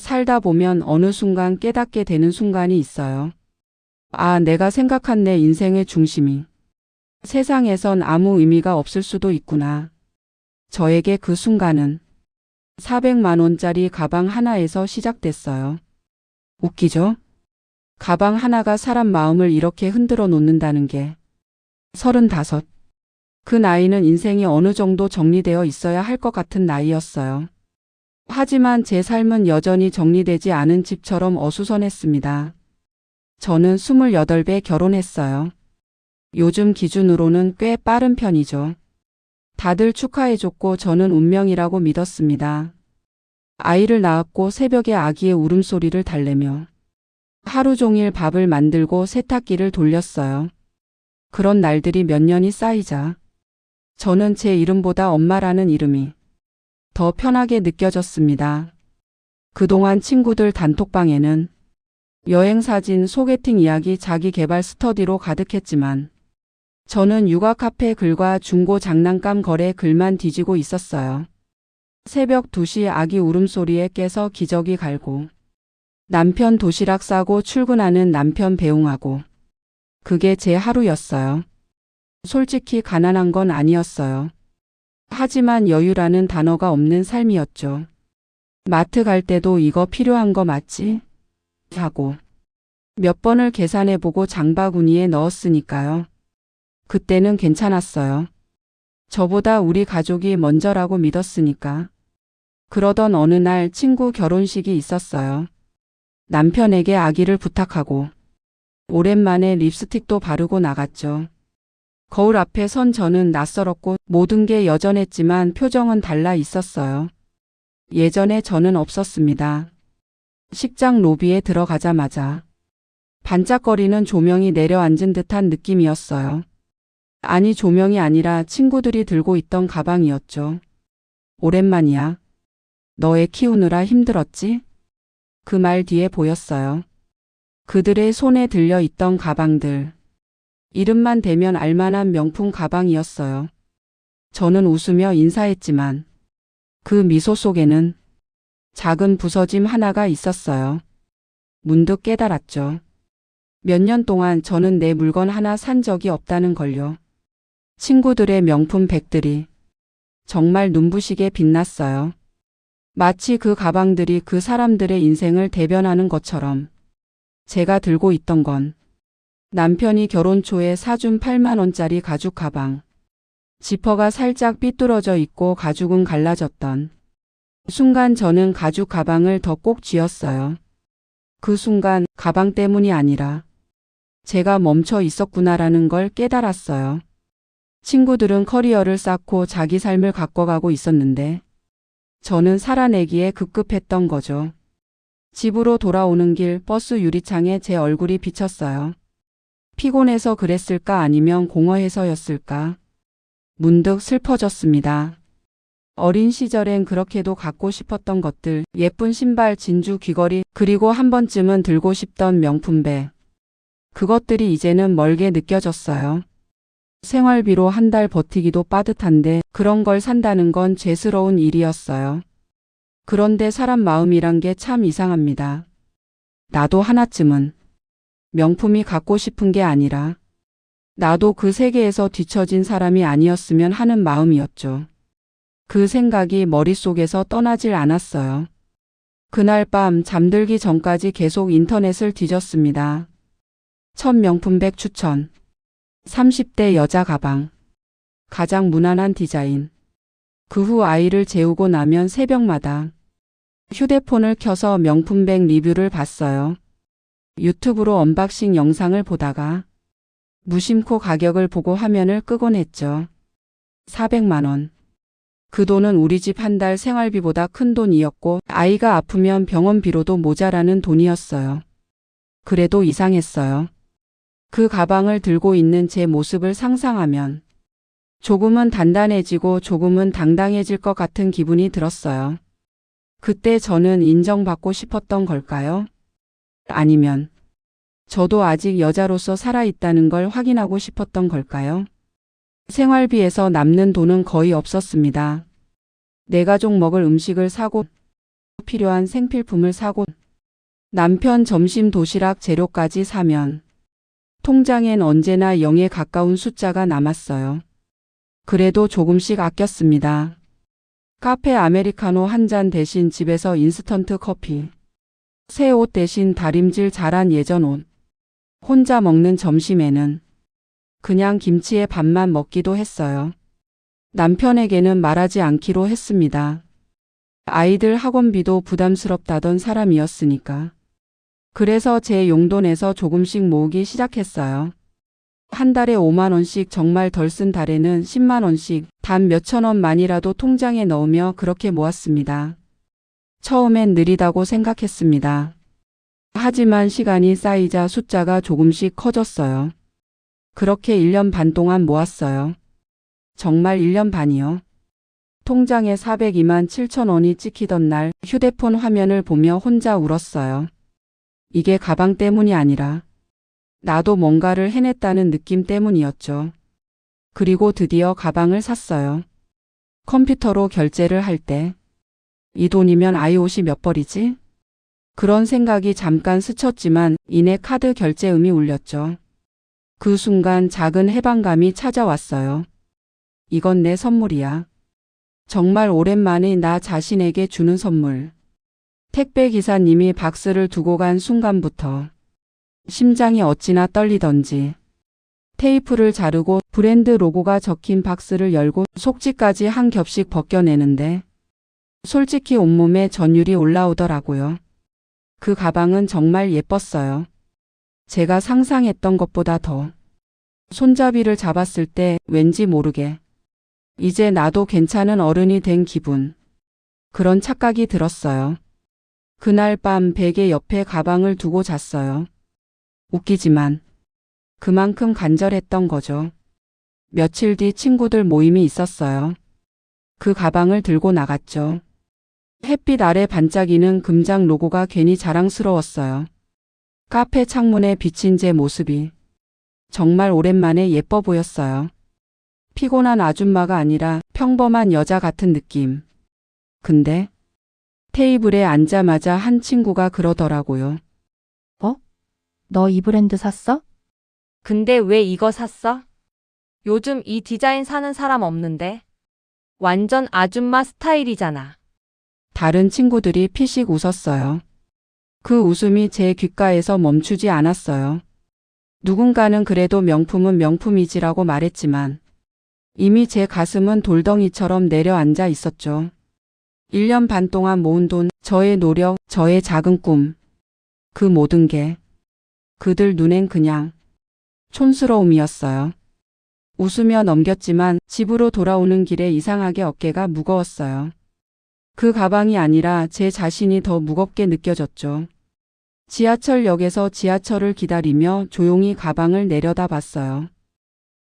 살다 보면 어느 순간 깨닫게 되는 순간이 있어요. 아, 내가 생각한 내 인생의 중심이 세상에선 아무 의미가 없을 수도 있구나. 저에게 그 순간은 400만 원짜리 가방 하나에서 시작됐어요. 웃기죠? 가방 하나가 사람 마음을 이렇게 흔들어 놓는다는 게. 35. 그 나이는 인생이 어느 정도 정리되어 있어야 할 것 같은 나이였어요. 하지만 제 삶은 여전히 정리되지 않은 집처럼 어수선했습니다. 저는 28에 결혼했어요. 요즘 기준으로는 꽤 빠른 편이죠. 다들 축하해줬고 저는 운명이라고 믿었습니다. 아이를 낳았고 새벽에 아기의 울음소리를 달래며 하루 종일 밥을 만들고 세탁기를 돌렸어요. 그런 날들이 몇 년이 쌓이자 저는 제 이름보다 엄마라는 이름이 더 편하게 느껴졌습니다. 그동안 친구들 단톡방에는 여행사진, 소개팅 이야기, 자기개발 스터디로 가득했지만 저는 육아 카페 글과 중고 장난감 거래 글만 뒤지고 있었어요. 새벽 2시 아기 울음소리에 깨서 기저귀 갈고 남편 도시락 싸고 출근하는 남편 배웅하고 그게 제 하루였어요. 솔직히 가난한 건 아니었어요. 하지만 여유라는 단어가 없는 삶이었죠. 마트 갈 때도 이거 필요한 거 맞지? 하고 몇 번을 계산해보고 장바구니에 넣었으니까요. 그때는 괜찮았어요. 저보다 우리 가족이 먼저라고 믿었으니까. 그러던 어느 날 친구 결혼식이 있었어요. 남편에게 아기를 부탁하고 오랜만에 립스틱도 바르고 나갔죠. 거울 앞에 선 저는 낯설었고 모든 게 여전했지만 표정은 달라 있었어요. 예전에 저는 없었습니다. 식장 로비에 들어가자마자 반짝거리는 조명이 내려앉은 듯한 느낌이었어요. 아니, 조명이 아니라 친구들이 들고 있던 가방이었죠. 오랜만이야. 너 애 키우느라 힘들었지? 그 말 뒤에 보였어요. 그들의 손에 들려 있던 가방들. 이름만 대면 알만한 명품 가방이었어요. 저는 웃으며 인사했지만 그 미소 속에는 작은 부서짐 하나가 있었어요. 문득 깨달았죠. 몇 년 동안 저는 내 물건 하나 산 적이 없다는 걸요. 친구들의 명품 백들이 정말 눈부시게 빛났어요. 마치 그 가방들이 그 사람들의 인생을 대변하는 것처럼. 제가 들고 있던 건 남편이 결혼 초에 사준 8만 원짜리 가죽 가방. 지퍼가 살짝 삐뚤어져 있고 가죽은 갈라졌던 순간 저는 가죽 가방을 더 꼭 쥐었어요. 그 순간 가방 때문이 아니라 제가 멈춰 있었구나라는 걸 깨달았어요. 친구들은 커리어를 쌓고 자기 삶을 가꿔가고 있었는데 저는 살아내기에 급급했던 거죠. 집으로 돌아오는 길 버스 유리창에 제 얼굴이 비쳤어요. 피곤해서 그랬을까 아니면 공허해서였을까? 문득 슬퍼졌습니다. 어린 시절엔 그렇게도 갖고 싶었던 것들, 예쁜 신발, 진주 귀걸이, 그리고 한 번쯤은 들고 싶던 명품백. 그것들이 이제는 멀게 느껴졌어요. 생활비로 한 달 버티기도 빠듯한데 그런 걸 산다는 건 죄스러운 일이었어요. 그런데 사람 마음이란 게 참 이상합니다. 나도 하나쯤은 명품이 갖고 싶은 게 아니라 나도 그 세계에서 뒤처진 사람이 아니었으면 하는 마음이었죠. 그 생각이 머릿속에서 떠나질 않았어요. 그날 밤 잠들기 전까지 계속 인터넷을 뒤졌습니다. 첫 명품백 추천. 30대 여자 가방. 가장 무난한 디자인. 그 후 아이를 재우고 나면 새벽마다 휴대폰을 켜서 명품백 리뷰를 봤어요. 유튜브로 언박싱 영상을 보다가 무심코 가격을 보고 화면을 끄곤 했죠. 400만 원. 그 돈은 우리 집 한 달 생활비보다 큰 돈이었고 아이가 아프면 병원비로도 모자라는 돈이었어요. 그래도 이상했어요. 그 가방을 들고 있는 제 모습을 상상하면 조금은 단단해지고 조금은 당당해질 것 같은 기분이 들었어요. 그때 저는 인정받고 싶었던 걸까요? 아니면 저도 아직 여자로서 살아있다는 걸 확인하고 싶었던 걸까요? 생활비에서 남는 돈은 거의 없었습니다. 내 가족 먹을 음식을 사고 필요한 생필품을 사고 남편 점심 도시락 재료까지 사면 통장엔 언제나 0에 가까운 숫자가 남았어요. 그래도 조금씩 아꼈습니다. 카페 아메리카노 한 잔 대신 집에서 인스턴트 커피. 새 옷 대신 다림질 잘한 예전 옷. 혼자 먹는 점심에는 그냥 김치에 밥만 먹기도 했어요. 남편에게는 말하지 않기로 했습니다. 아이들 학원비도 부담스럽다던 사람이었으니까. 그래서 제 용돈에서 조금씩 모으기 시작했어요. 한 달에 5만 원씩, 정말 덜 쓴 달에는 10만 원씩 단 몇천 원만이라도 통장에 넣으며 그렇게 모았습니다. 처음엔 느리다고 생각했습니다. 하지만 시간이 쌓이자 숫자가 조금씩 커졌어요. 그렇게 1년 반 동안 모았어요. 정말 1년 반이요. 통장에 402만 7천 원이 찍히던 날 휴대폰 화면을 보며 혼자 울었어요. 이게 가방 때문이 아니라 나도 뭔가를 해냈다는 느낌 때문이었죠. 그리고 드디어 가방을 샀어요. 컴퓨터로 결제를 할 때 이 돈이면 아이 옷이 몇 벌이지? 그런 생각이 잠깐 스쳤지만 이내 카드 결제음이 울렸죠. 그 순간 작은 해방감이 찾아왔어요. 이건 내 선물이야. 정말 오랜만에 나 자신에게 주는 선물. 택배 기사님이 박스를 두고 간 순간부터 심장이 어찌나 떨리던지 테이프를 자르고 브랜드 로고가 적힌 박스를 열고 속지까지 한 겹씩 벗겨내는데 솔직히 온몸에 전율이 올라오더라고요. 그 가방은 정말 예뻤어요. 제가 상상했던 것보다 더. 손잡이를 잡았을 때 왠지 모르게 이제 나도 괜찮은 어른이 된 기분. 그런 착각이 들었어요. 그날 밤 베개 옆에 가방을 두고 잤어요. 웃기지만 그만큼 간절했던 거죠. 며칠 뒤 친구들 모임이 있었어요. 그 가방을 들고 나갔죠. 햇빛 아래 반짝이는 금장 로고가 괜히 자랑스러웠어요. 카페 창문에 비친 제 모습이 정말 오랜만에 예뻐 보였어요. 피곤한 아줌마가 아니라 평범한 여자 같은 느낌. 근데 테이블에 앉자마자 한 친구가 그러더라고요. 너 이 브랜드 샀어? 근데 왜 이거 샀어? 요즘 이 디자인 사는 사람 없는데? 완전 아줌마 스타일이잖아. 다른 친구들이 피식 웃었어요. 그 웃음이 제 귓가에서 멈추지 않았어요. 누군가는 그래도 명품은 명품이지라고 말했지만 이미 제 가슴은 돌덩이처럼 내려앉아 있었죠. 1년 반 동안 모은 돈, 저의 노력, 저의 작은 꿈. 그 모든 게 그들 눈엔 그냥 촌스러움이었어요. 웃으며 넘겼지만 집으로 돌아오는 길에 이상하게 어깨가 무거웠어요. 그 가방이 아니라 제 자신이 더 무겁게 느껴졌죠. 지하철역에서 지하철을 기다리며 조용히 가방을 내려다봤어요.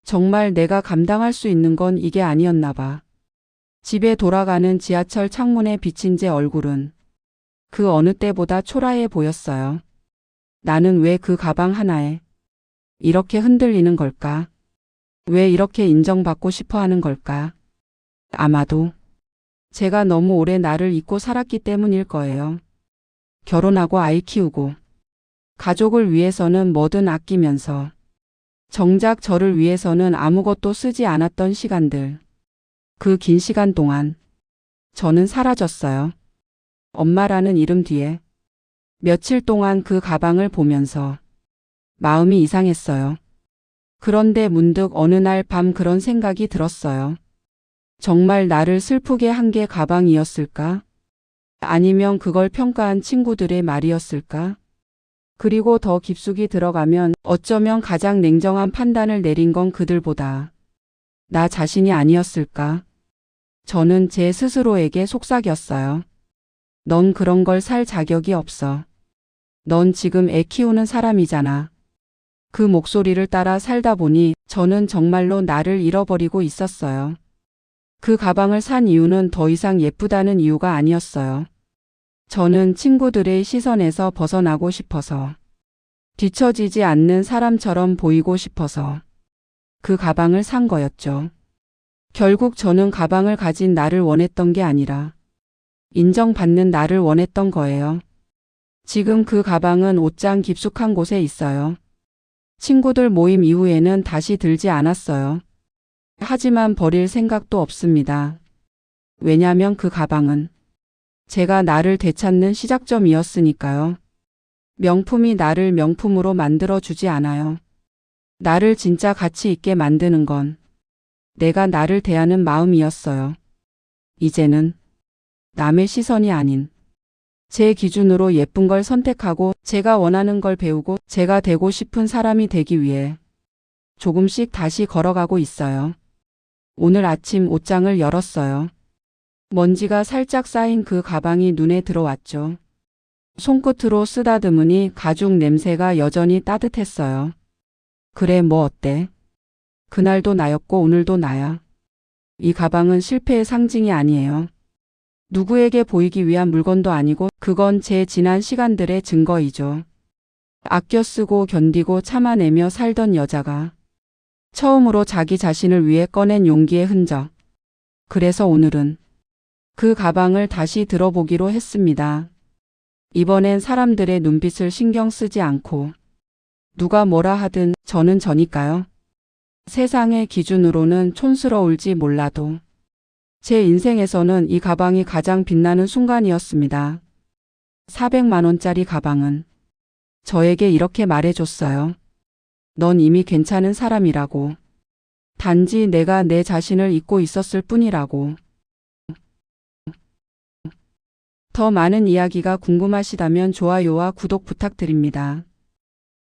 정말 내가 감당할 수 있는 건 이게 아니었나 봐. 집에 돌아가는 지하철 창문에 비친 제 얼굴은 그 어느 때보다 초라해 보였어요. 나는 왜 그 가방 하나에 이렇게 흔들리는 걸까? 왜 이렇게 인정받고 싶어 하는 걸까? 아마도 제가 너무 오래 나를 잊고 살았기 때문일 거예요. 결혼하고 아이 키우고 가족을 위해서는 뭐든 아끼면서 정작 저를 위해서는 아무것도 쓰지 않았던 시간들. 그 긴 시간 동안 저는 사라졌어요. 엄마라는 이름 뒤에 며칠 동안 그 가방을 보면서 마음이 이상했어요. 그런데 문득 어느 날 밤 그런 생각이 들었어요. 정말 나를 슬프게 한 게 가방이었을까? 아니면 그걸 평가한 친구들의 말이었을까? 그리고 더 깊숙이 들어가면 어쩌면 가장 냉정한 판단을 내린 건 그들보다 나 자신이 아니었을까? 저는 제 스스로에게 속삭였어요. 넌 그런 걸 살 자격이 없어. 넌 지금 애 키우는 사람이잖아. 그 목소리를 따라 살다 보니 저는 정말로 나를 잃어버리고 있었어요. 그 가방을 산 이유는 더 이상 예쁘다는 이유가 아니었어요. 저는 친구들의 시선에서 벗어나고 싶어서, 뒤처지지 않는 사람처럼 보이고 싶어서 그 가방을 산 거였죠. 결국 저는 가방을 가진 나를 원했던 게 아니라 인정받는 나를 원했던 거예요. 지금 그 가방은 옷장 깊숙한 곳에 있어요. 친구들 모임 이후에는 다시 들지 않았어요. 하지만 버릴 생각도 없습니다. 왜냐면 그 가방은 제가 나를 되찾는 시작점이었으니까요. 명품이 나를 명품으로 만들어주지 않아요. 나를 진짜 가치 있게 만드는 건 내가 나를 대하는 마음이었어요. 이제는 남의 시선이 아닌 제 기준으로 예쁜 걸 선택하고 제가 원하는 걸 배우고 제가 되고 싶은 사람이 되기 위해 조금씩 다시 걸어가고 있어요. 오늘 아침 옷장을 열었어요. 먼지가 살짝 쌓인 그 가방이 눈에 들어왔죠. 손끝으로 쓰다듬으니 가죽 냄새가 여전히 따뜻했어요. 그래, 뭐 어때? 그날도 나였고 오늘도 나야. 이 가방은 실패의 상징이 아니에요. 누구에게 보이기 위한 물건도 아니고 그건 제 지난 시간들의 증거이죠. 아껴 쓰고 견디고 참아내며 살던 여자가 처음으로 자기 자신을 위해 꺼낸 용기의 흔적. 그래서 오늘은 그 가방을 다시 들어보기로 했습니다. 이번엔 사람들의 눈빛을 신경 쓰지 않고 누가 뭐라 하든 저는 저니까요. 세상의 기준으로는 촌스러울지 몰라도 제 인생에서는 이 가방이 가장 빛나는 순간이었습니다. 400만 원짜리 가방은 저에게 이렇게 말해줬어요. 넌 이미 괜찮은 사람이라고. 단지 내가 내 자신을 잊고 있었을 뿐이라고. 더 많은 이야기가 궁금하시다면 좋아요와 구독 부탁드립니다.